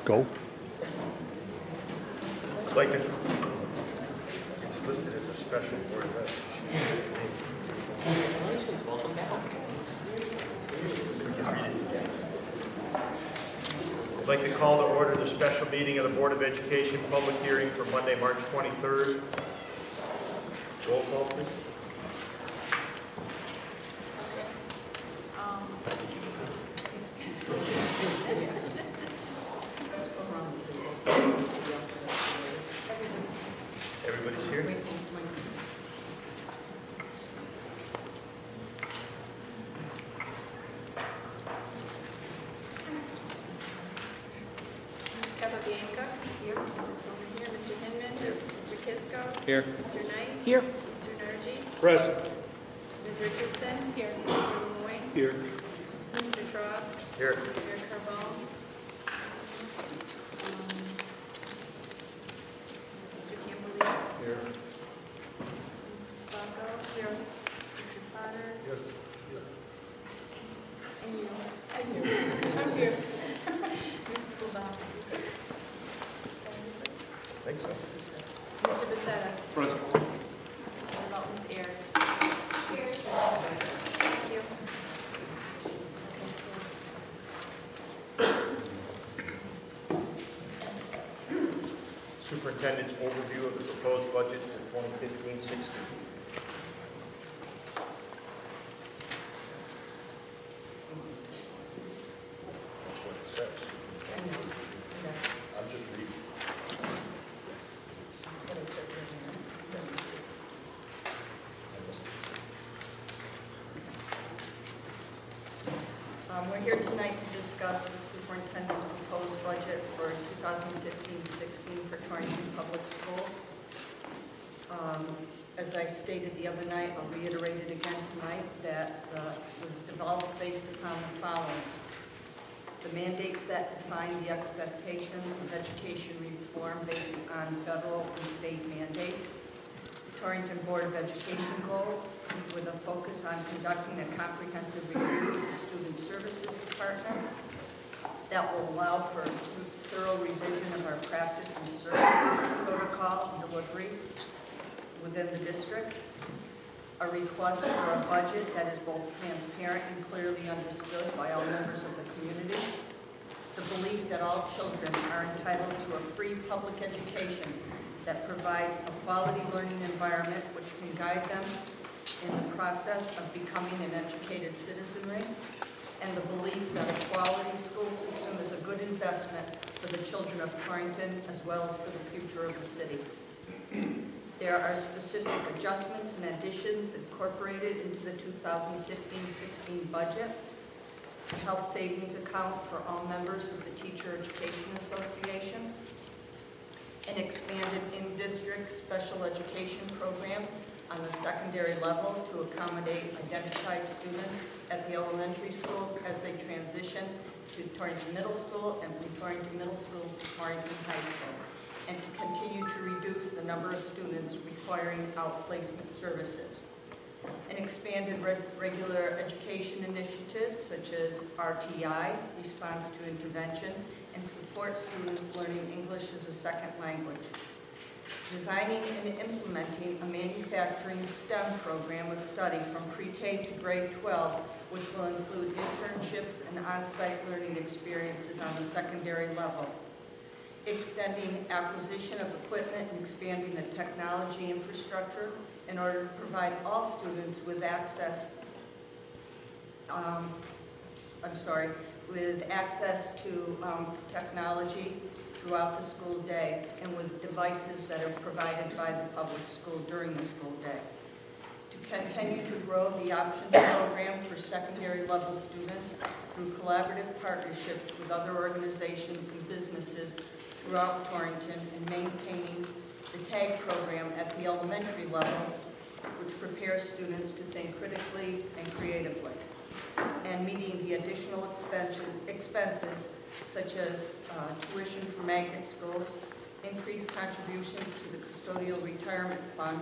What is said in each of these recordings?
Go. I'd like to, it's listed as a special board event. Congratulations, welcome back. I'd like to call to order the special meeting of the Board of Education public hearing for Monday, March 23rd. Roll call, please. Everybody's here? Ms. Capabianca? Here. Mrs. Bowman here. Mr. Hinman? Here. Mr. Kisco? Here. Mr. Knight? Here. Mr. Nergy? Present. Ms. Richardson? Here. Mr. Lemoyne? Here. Mr. Traub? Here. Mayor Carbone? Mr. Campbell? Here. Mrs. Blanco? Here. Mr. Potter? Yes. And you? I'm here. I'm here. Mrs. Lebowski? I think so. Mr. Becerra? Present. What about Ms. Air? Thank you. Superintendent's overview of the proposed budget for 2015-16. That's what it says. I'm just reading. We're here tonight to discuss the superintendent's proposed budget for 2015-16 for Torrington Public Schools. As I stated the other night, I'll reiterate it again tonight, that was developed based upon the following. The mandates that define the expectations of education reform based on federal and state mandates. Torrington Board of Education goals with a focus on conducting a comprehensive review of the Student Services Department that will allow for thorough revision of our practice and service protocol and delivery within the district. A request for a budget that is both transparent and clearly understood by all members of the community. The belief that all children are entitled to a free public education that provides a quality learning environment which can guide them in the process of becoming an educated citizenry, and the belief that a quality school system is a good investment for the children of Torrington as well as for the future of the city. There are specific adjustments and additions incorporated into the 2015-16 budget. A health savings account for all members of the Teacher Education Association, an expanded in-district special education program on the secondary level to accommodate identified students at the elementary schools as they transition to Torrington Middle School and from Torrington Middle School to Torrington High School, and to continue to reduce the number of students requiring outplacement services. An expanded regular education initiatives such as RTI, Response to Intervention, and support students learning English as a second language. Designing and implementing a manufacturing STEM program of study from pre-K to grade 12, which will include internships and on-site learning experiences on the secondary level. Extending acquisition of equipment and expanding the technology infrastructure in order to provide all students with access, with access to technology throughout the school day and with devices that are provided by the public school during the school day. To continue to grow the options program for secondary level students through collaborative partnerships with other organizations and businesses throughout Torrington, and maintaining the TAG program at the elementary level, which prepares students to think critically and creatively, and meeting the additional expenses such as tuition for magnet schools, increased contributions to the custodial retirement fund,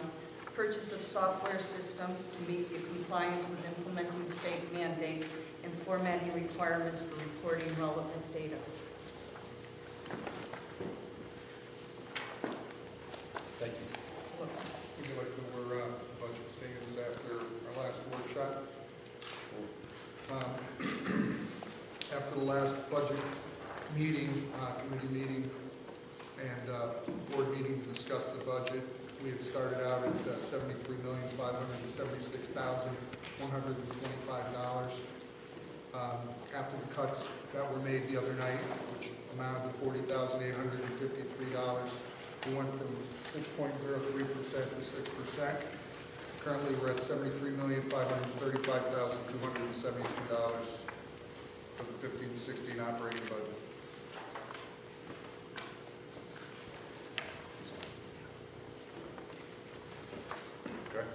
purchase of software systems to meet the compliance with implementing state mandates, and formatting requirements for reporting relevant data. meeting, committee meeting, and board meeting to discuss the budget. We had started out at $73,576,125. After the cuts that were made the other night, which amounted to $40,853, we went from 6.03% to 6%. Currently, we're at $73,535,272 for the 15-16 operating budget. Okay.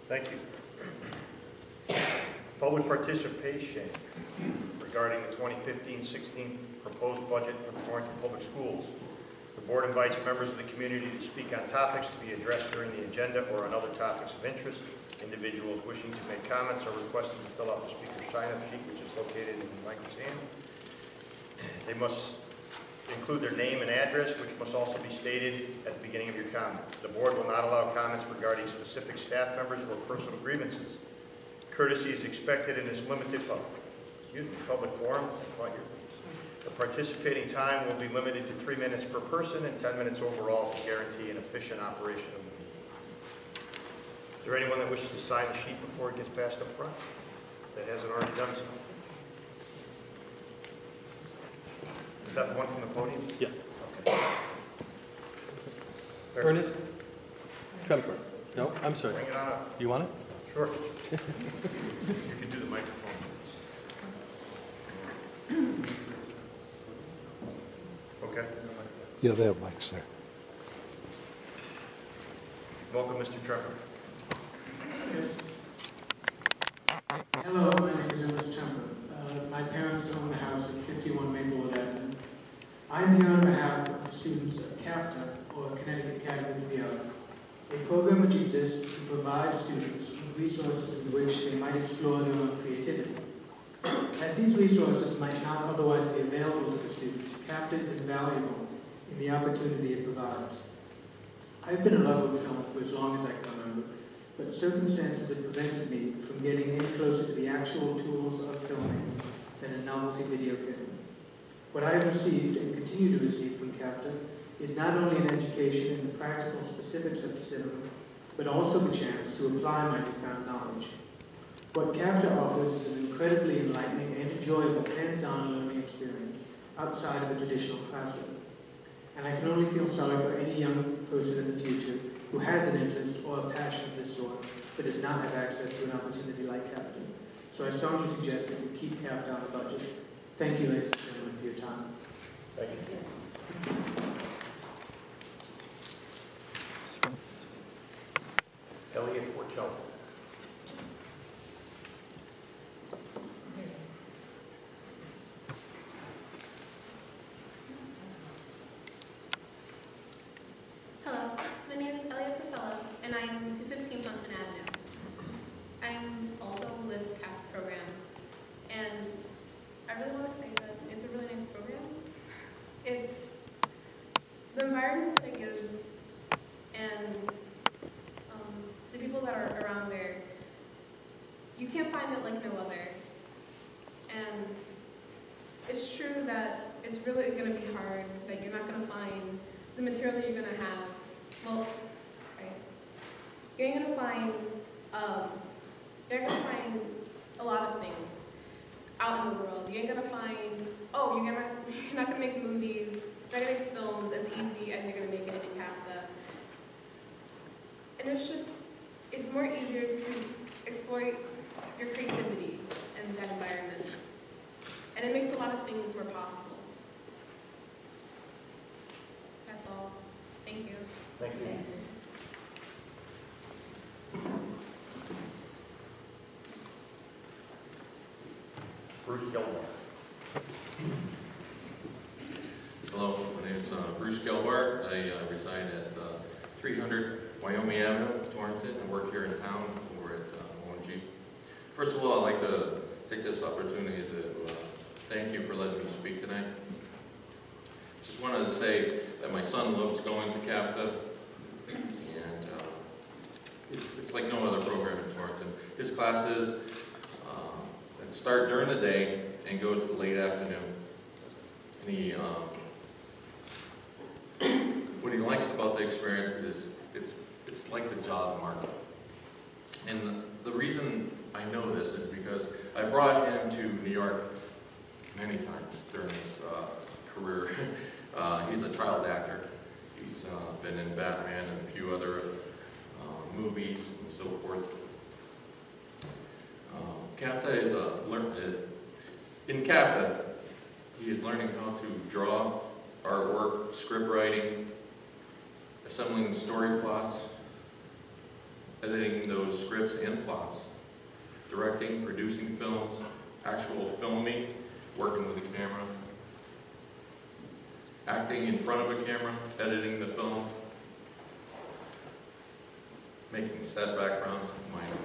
Thank you. Public participation regarding the 2015-16 proposed budget for the Torrington Public Schools. The board invites members of the community to speak on topics to be addressed during the agenda or on other topics of interest. Individuals wishing to make comments are requested to fill out the speaker's sign-up sheet, which is located in Michael's hand. They must include their name and address, which must also be stated at the beginning of your comment. The board will not allow comments regarding specific staff members or personal grievances. Courtesy is expected in this limited public forum. The participating time will be limited to 3 minutes per person and 10 minutes overall to guarantee an efficient operation of the meeting. Is there anyone that wishes to sign the sheet before it gets passed up front that hasn't already done so? Is that the one from the podium? Yes. Okay. Ernest Tremper. No, I'm sorry. Bring it on up. You want it? Sure. You can do the microphone, please. Okay. Yeah, they have mics there. Welcome, Mr. Trevor. Hello, my name is Ernest Tremper. My parents own the house at 51 Maplewood Avenue. I'm here on behalf of the students of CAFTA, or Connecticut Academy for the Arts, a program which exists to provide students with resources in which they might explore their own creativity. As these resources might not otherwise be available to the students, CAFTA is invaluable in the opportunity it provides. I've been in love with film for as long as I can remember, but circumstances have prevented me from getting any closer to the actual tools of filming than a novelty video camera. What I have received and continue to receive from CAFTA is not only an education in the practical specifics of cinema, but also the chance to apply my newfound knowledge. What CAFTA offers is an incredibly enlightening and enjoyable hands-on learning experience outside of a traditional classroom. And I can only feel sorry for any young person in the future who has an interest or a passion of this sort, but does not have access to an opportunity like CAFTA. So I strongly suggest that we keep CAFTA on the budget. Thank you, ladies and gentlemen, for your time. Thank you. Elliot Portello. Hello, my name is Elliot Porcello, and I'm 215 Huntington Avenue. I'm also with CAP program, and I really want to say that it's a really nice program. It's the environment that it gives, and the people that are around there. You can't find it like no other, and it's true that it's really going to be hard, that you're not going to find the material that you're going to have. Well, right. You're going to find a lot of things out in the world. You ain't going to find, you're not going to make movies, you're not going to make films as easy as you're going to make it in CAFTA. And it's more easier to exploit your creativity in that environment. And it makes a lot of things more possible. That's all. Thank you. Thank you. Bruce Gilmore. Hello, my name is Bruce Gelbar. I reside at 300 Wyoming Avenue, Torrington, and work here in town over at OMG. First of all, I'd like to take this opportunity to thank you for letting me speak tonight. Just wanted to say that my son loves going to CAFTA, and it's like no other program in Torrington. His classes start during the day, and go to the late afternoon. And he, what he likes about the experience is it's like the job market. And the reason I know this is because I brought him to New York many times during his career. He's a child actor. He's been in Batman and a few other movies and so forth. CAFTA is in CAFTA, he is learning how to draw, artwork, script writing, assembling story plots, editing those scripts and plots, directing, producing films, actual filming, working with a camera, acting in front of a camera, editing the film, making set backgrounds, minor,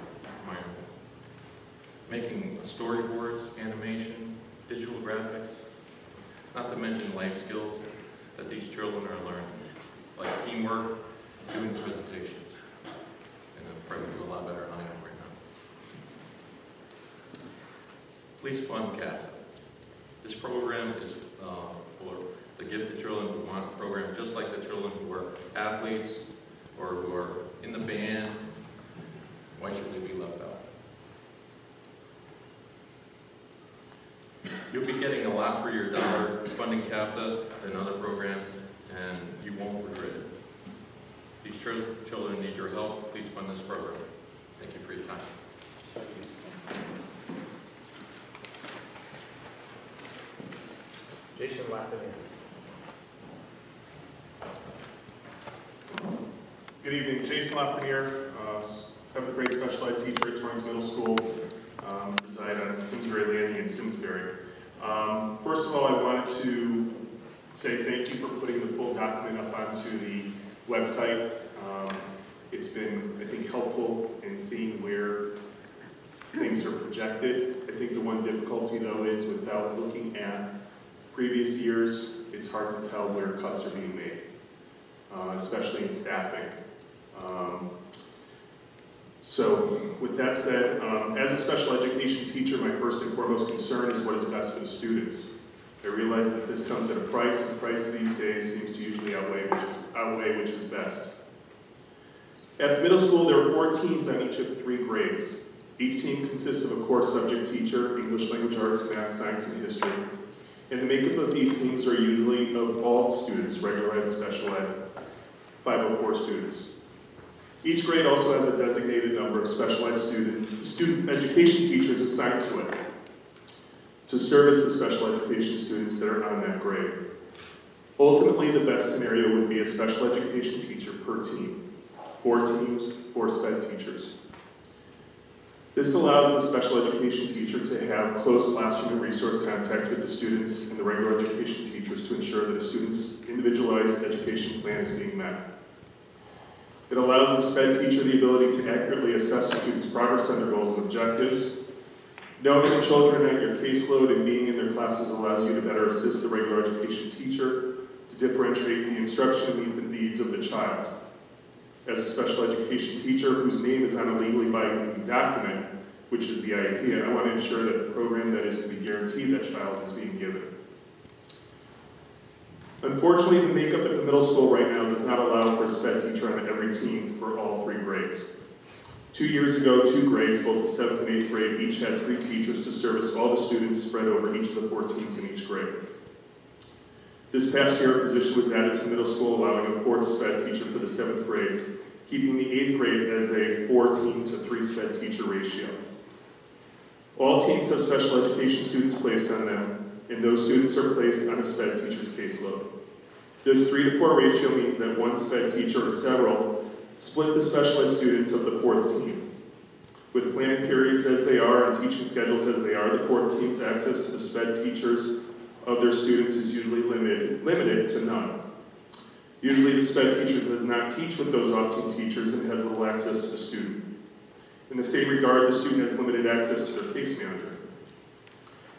making storyboards, animation, digital graphics, not to mention life skills that these children are learning, like teamwork, doing presentations. And I'm probably do a lot better than I am right now. Please fund CAFTA. This program is for the gifted children who want a program just like the children who are athletes or who are in the band. Why should they be left out? You'll be getting a lot for your dollar funding CAFTA and other programs, and you won't regret it. These children need your help. Please fund this program. Thank you for your time. Jason Lafayette. Good evening, Jason Lafreniere, 7th grade special ed teacher at Torrance Middle School, reside on Simsbury Landing in Simsbury. First of all, I wanted to say thank you for putting the full document up onto the website. It's been, I think, helpful in seeing where things are projected. I think the one difficulty, though, is without looking at previous years, it's hard to tell where cuts are being made, especially in staffing. So with that said, as a special education teacher, my first and foremost concern is what is best for the students. I realize that this comes at a price, and price these days seems to usually outweigh which is best. At the middle school, there are 4 teams on each of 3 grades. Each team consists of a core subject teacher, English, language arts, math, science, and history. And the makeup of these teams are usually of all students, regular ed, special ed, 504 students. Each grade also has a designated number of special ed student education teachers assigned to it to service the special education students that are on that grade. Ultimately, the best scenario would be a special education teacher per team. 4 teams, 4 sped teachers. This allows the special education teacher to have close classroom and resource contact with the students and the regular education teachers to ensure that a student's individualized education plan is being met. It allows the SPED teacher the ability to accurately assess the student's progress on their goals and objectives. Knowing the children at your caseload and being in their classes allows you to better assist the regular education teacher to differentiate the instruction and meet the needs of the child. As a special education teacher whose name is on a legally binding document, which is the IEP, I want to ensure that the program that is to be guaranteed that child is being given. Unfortunately, the makeup at the middle school right now does not allow for a SPED teacher on every team for all 3 grades. 2 years ago, 2 grades, both the 7th and 8th grade, each had 3 teachers to service all the students spread over each of the 4 teams in each grade. This past year, a position was added to middle school, allowing a 4th SPED teacher for the 7th grade, keeping the 8th grade as a 4-team to 3 SPED teacher ratio. All teams have special education students placed on them, and those students are placed on a SPED teacher's caseload. This 3 to 4 ratio means that 1 SPED teacher or several split the special ed students of the 4th team. With planning periods as they are and teaching schedules as they are, the 4th team's access to the SPED teachers of their students is usually limited to none. Usually the SPED teacher does not teach with those off-team teachers and has little access to the student. In the same regard, the student has limited access to their case manager.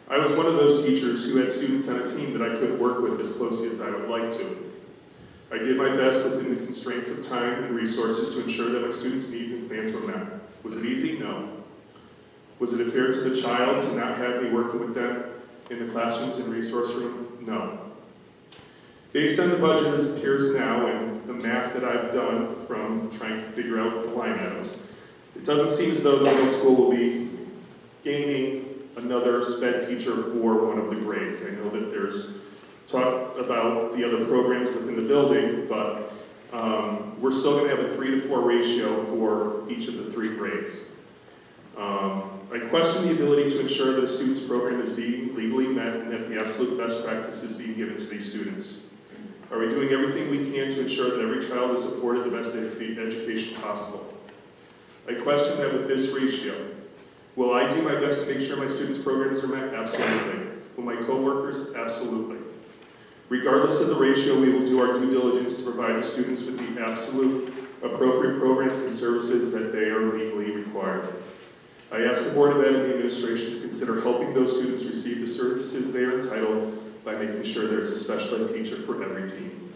I was one of those teachers who had students on a team that I couldn't work with as closely as I would like to. I did my best within the constraints of time and resources to ensure that my students' needs and plans were met. Was it easy? No. Was it fair to the child to not have me working with them? In the classrooms and resource room? No. Based on the budget as it appears now and the math that I've done from trying to figure out the line items, it doesn't seem as though the middle school will be gaining another SPED teacher for one of the grades. I know that there's talk about the other programs within the building, but we're still going to have a 3 to 4 ratio for each of the 3 grades. I question the ability to ensure that a student's program is being legally met and that the absolute best practice is being given to these students. Are we doing everything we can to ensure that every child is afforded the best education possible? I question that with this ratio. Will I do my best to make sure my students' programs are met? Absolutely. Will my co-workers? Absolutely. Regardless of the ratio, we will do our due diligence to provide the students with the absolute appropriate programs and services that they are legally required. I ask the Board of Ed and the administration to consider helping those students receive the services they are entitled by making sure there's a special ed teacher for every team.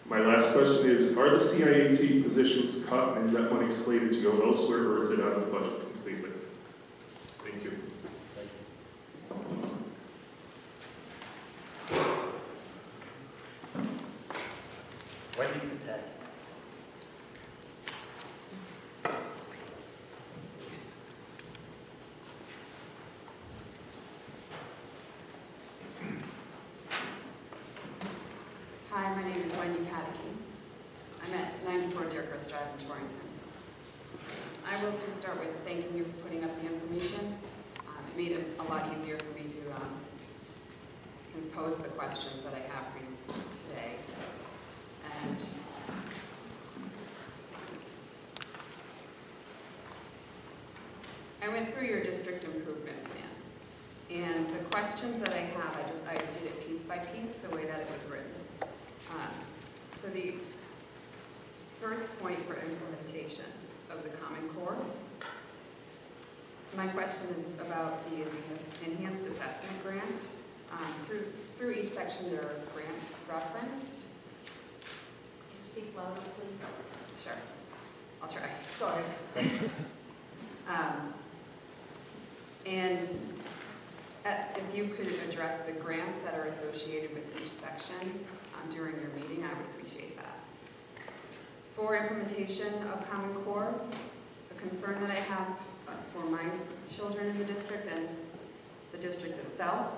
My last question is, are the CIAT positions cut and is that money slated to go elsewhere or is it out of the budget completely? Thank you. Wendy Pataki. Hi, my name is Wendy Pataki. I'm at 94 Deercrest Drive in Torrington. I will to start with thanking you for putting up the information. It made it a lot easier for me to pose the questions that I have for you today. And I went through your district improvement plan. And the questions that I have, I did it piece by piece, the way that it was written. So the first point for implementation of the Common Core, my question is about the enhanced assessment grant. Through each section there are grants referenced. Speak louder, please. Sure, I'll try. Sorry. And if you could address the grants that are associated with each section during your meeting, I would appreciate that. For implementation of Common Core, the concern that I have for my children in the district and the district itself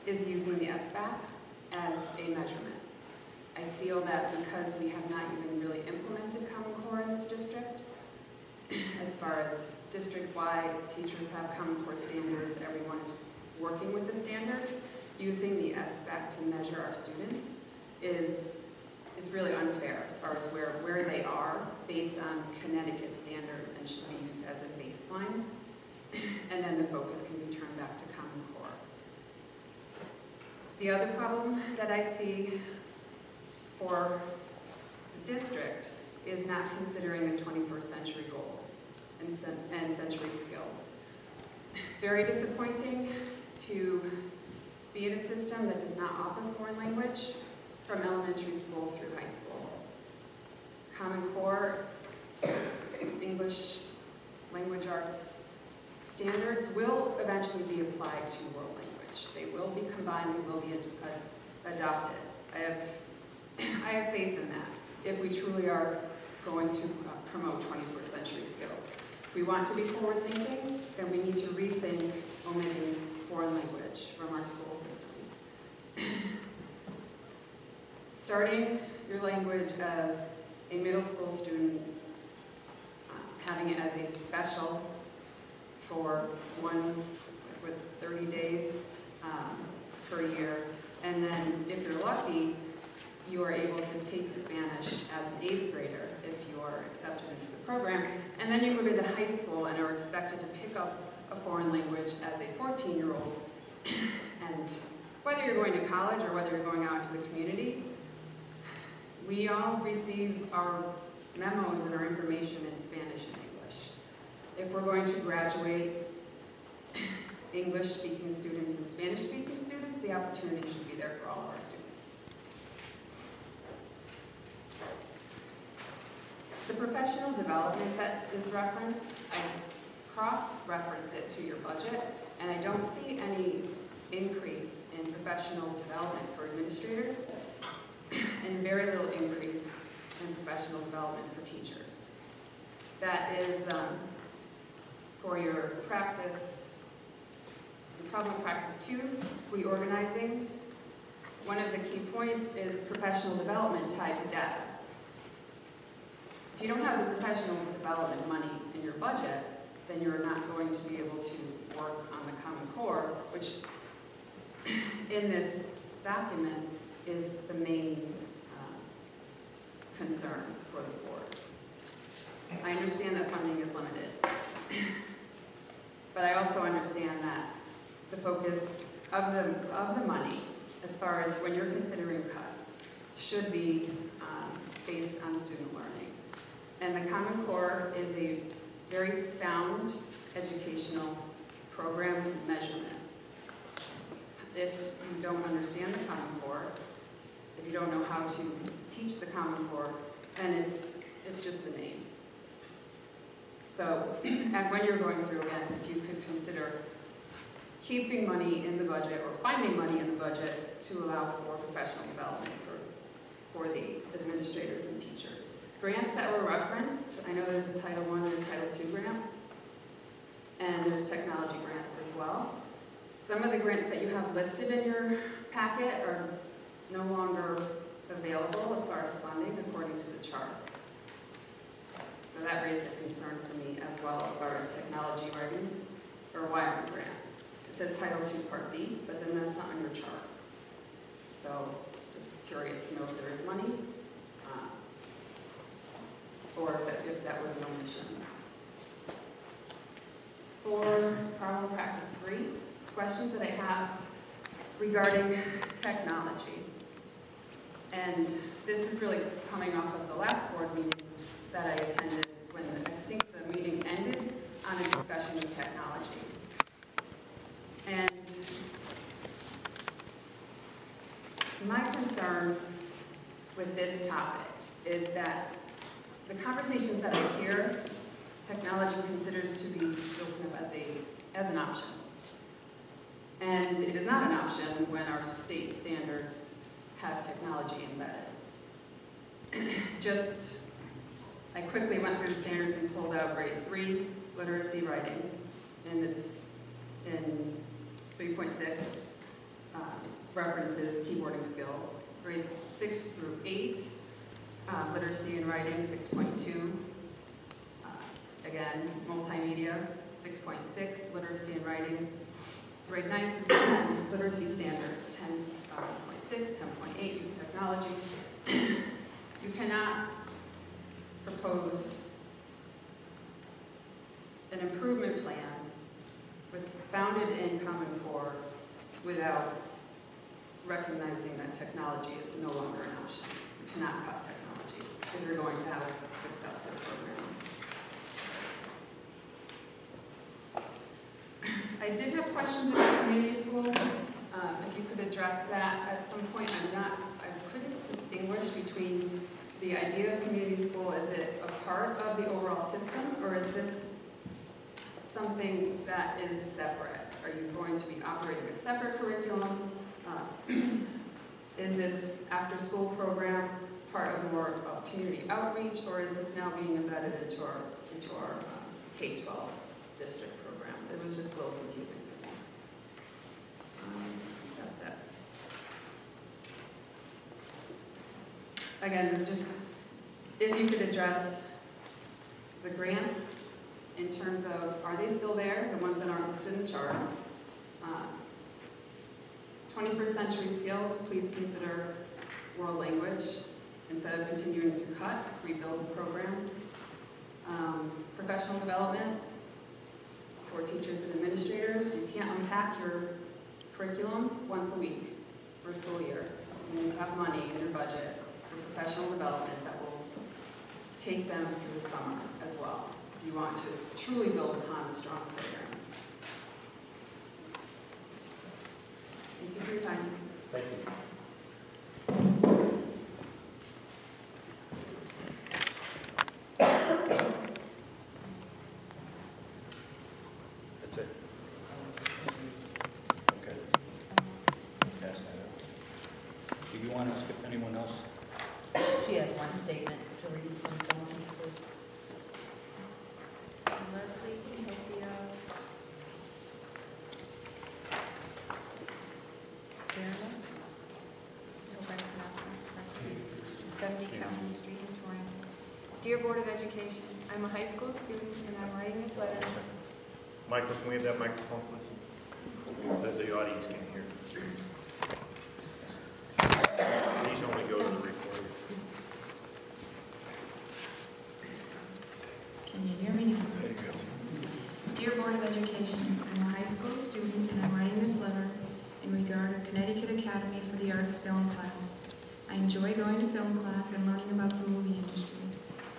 is using the SBAC as a measurement. I feel that because we have not even really implemented Common Core in this district, as far as district-wide, teachers have Common Core standards, everyone is working with the standards, using the SBAC to measure our students is really unfair as far as where they are based on Connecticut standards and should be used as a baseline. And then the focus can be turned back to Common Core. The other problem that I see for the district is not considering the 21st century goals and century skills. It's very disappointing to be in a system that does not offer foreign language from elementary school through high school. Common Core, English, language arts standards will eventually be applied to world language. They will be combined, they will be adopted. I have faith in that, if we truly are going to promote 21st century skills. If we want to be forward-thinking, then we need to rethink omitting foreign language from our school systems. Starting your language as a middle school student, having it as a special for with 30 days per year, and then if you're lucky, you are able to take Spanish as an 8th grader if you are accepted into the program, and then you move into high school and are expected to pick up a foreign language as a 14-year-old. And whether you're going to college or whether you're going out into the community, we all receive our memos and our information in Spanish and English. If we're going to graduate English-speaking students and Spanish-speaking students, the opportunity should be there for all of our students. The professional development that is referenced, I cross-referenced it to your budget, And I don't see any increase in professional development for administrators and very little increase in professional development for teachers. That is for your practice, the problem practice 2, reorganizing. One of the key points is professional development tied to data. If you don't have the professional development money in your budget, then you're not going to be able to work on the Common Core, which in this document is the main concern for the board. I understand that funding is limited, but I also understand that the focus of the money, as far as when you're considering cuts, should be based on student learning. And the Common Core is a very sound educational program measurement. If you don't understand the Common Core, if you don't know how to teach the Common Core, then it's just a name. So, and when you're going through again, if you could consider keeping money in the budget or finding money in the budget to allow for professional development for the administrators and teachers. Grants that were referenced, I know there's a Title I and a Title II grant, and there's technology grants as well. Some of the grants that you have listed in your packet are no longer available as far as funding according to the chart. So that raised a concern for me as well as far as technology writing or wiring grant. It says Title II Part D, but then that's not on your chart. So just curious to know if there is money or if that was an omission. For problem practice 3, questions that I have regarding technology. And this is really coming off of the last board meeting that I attended when I think the meeting ended on a discussion of technology. And my concern with this topic is that the conversations that I hear, technology considers to be spoken of as an option. And it is not an option when our state standards have technology embedded. I quickly went through the standards and pulled out grade 3 literacy writing, and it's in 3.6 references keyboarding skills. Grade 6 through 8, literacy and writing 6.2. Again, multimedia 6.6, literacy and writing. Grade 9 through 10, literacy standards 10.6, 10.8, use technology. You cannot propose an improvement plan founded in Common Core without recognizing that technology is no longer an option. You cannot cut technology if you're going to have a successful program. I did have questions about community schools. If you could address that at some point. I couldn't distinguish between the idea of community school. Is it a part of the overall system, or is this something that is separate? Are you going to be operating a separate curriculum? Is this after-school program part of more community outreach, or is this now being embedded into our K-12 district program? It was just a little confusing for me. That's it. Again, just if you could address the grants in terms of, are they still there, the ones that aren't listed in the chart? 21st century skills, please consider world language instead of continuing to cut, rebuild the program. Professional development for teachers and administrators. You can't unpack your curriculum once a week for a school year. You need to have money in your budget for professional development that will take them through the summer as well, if you want to truly build upon a strong program. Thank you for your time. Thank you. That's it. you want to ask if anyone else? She has one statement to read from someone, please. Leslie Tokyo. Scarlett? I hope I pronounced that correctly. 70 Calhoun Street in Torrington. Dear Board of Education, I'm a high school student and I'm writing this letter. Michael, can we have that microphone, please? The audience can hear. These only go to the recorder. Can you hear me now? There you go. Dear Board of Education, I'm a high school student and I'm writing this letter in regard to Connecticut Academy for the Arts film class. I enjoy going to film class and learning about the movie industry.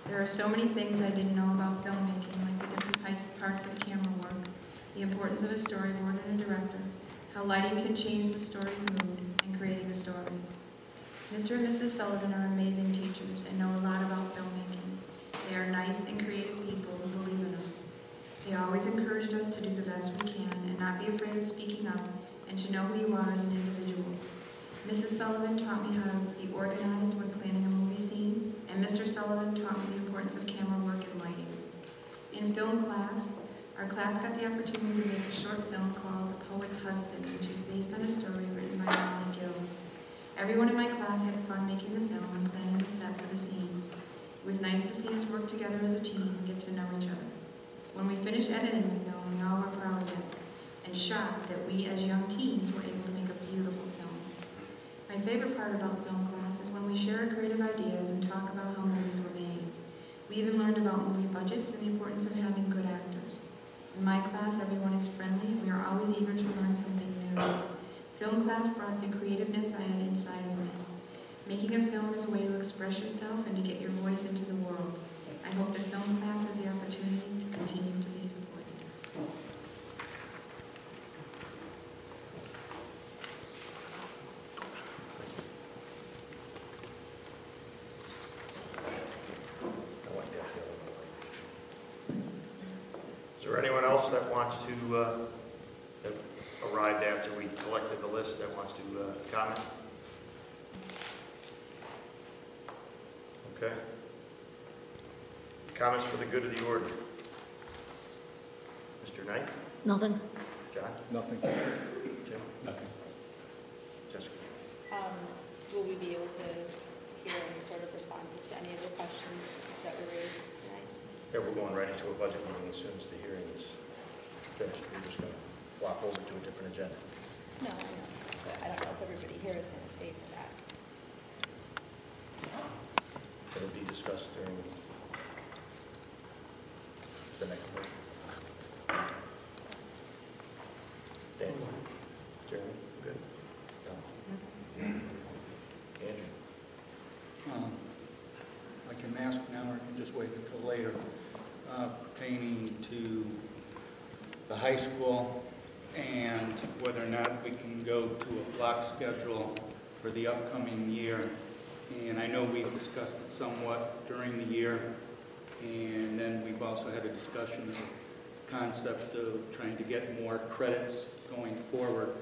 There are so many things I didn't know about filmmaking, like the different parts of camera work, the importance of a storyboard and a director, how lighting can change the story's mood, and creating a story. Mr. and Mrs. Sullivan are amazing teachers and know a lot about filmmaking. They are nice and creative people who believe in us. They always encouraged us to do the best we can and not be afraid of speaking up and to know who you are as an individual. Mrs. Sullivan taught me how to be organized when planning a movie scene, and Mr. Sullivan taught me the importance of camera work and lighting. In film class, our class got the opportunity to make a short film called The Poet's Husband, which is based on a story written by Molly Gills. Everyone in my class had fun making the film and planning the set for the scenes. It was nice to see us work together as a team and get to know each other. When we finished editing the film, we all were proud of it and shocked that we as young teens were able to make a beautiful film. My favorite part about film class is when we share our creative ideas and talk about how movies were made. We even learned about movie budgets and the importance of having good actors. In my class, everyone is friendly. We are always eager to learn something new. Film class brought the creativeness I had inside of me. Making a film is a way to express yourself and to get your voice into the world. I hope that film class has the opportunity to continue to be supported. Is there anyone else that wants to, that arrived after we collected the list, that wants to comment? Okay. Comments for the good of the order? Mr. Knight? Nothing. John? Nothing. Jim? Nothing. Jessica? Will we be able to hear any sort of responses to any of the questions that were raised tonight? Yeah, we're going right into a budget meeting as soon as the hearing is finished. We're just going to flop over to a different agenda. No, I know, but I don't know if everybody here is going to stay for that. It'll be discussed during the next meeting. Dan? Jeremy? Good? No? Andrew? I can ask now or I can just wait until later. Pertaining to the high school and whether or not we can go to a block schedule for the upcoming year. And I know we've discussed it somewhat during the year, and then we've also had a discussion of the concept of trying to get more credits going forward.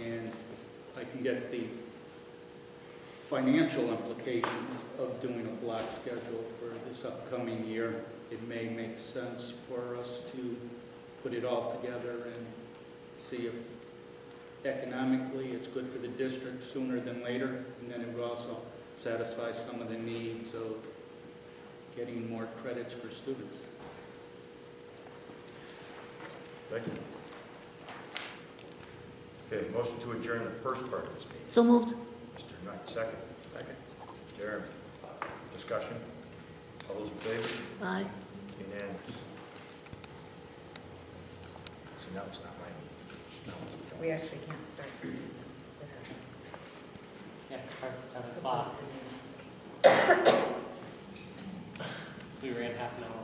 And I can get the financial implications of doing a block schedule for this upcoming year. It may make sense for us to put it all together and see if economically it's good for the district sooner than later, and then it would also satisfy some of the needs of getting more credits for students. Thank you. Okay, motion to adjourn the first part of this meeting. So moved. Mr. Knight, second. Second. Jeremy. Discussion? All those in favor? Aye. Unanimous. So now it's not my meeting. Now it's We actually can't start. Yeah, it starts at 7 o'clock. We ran half an hour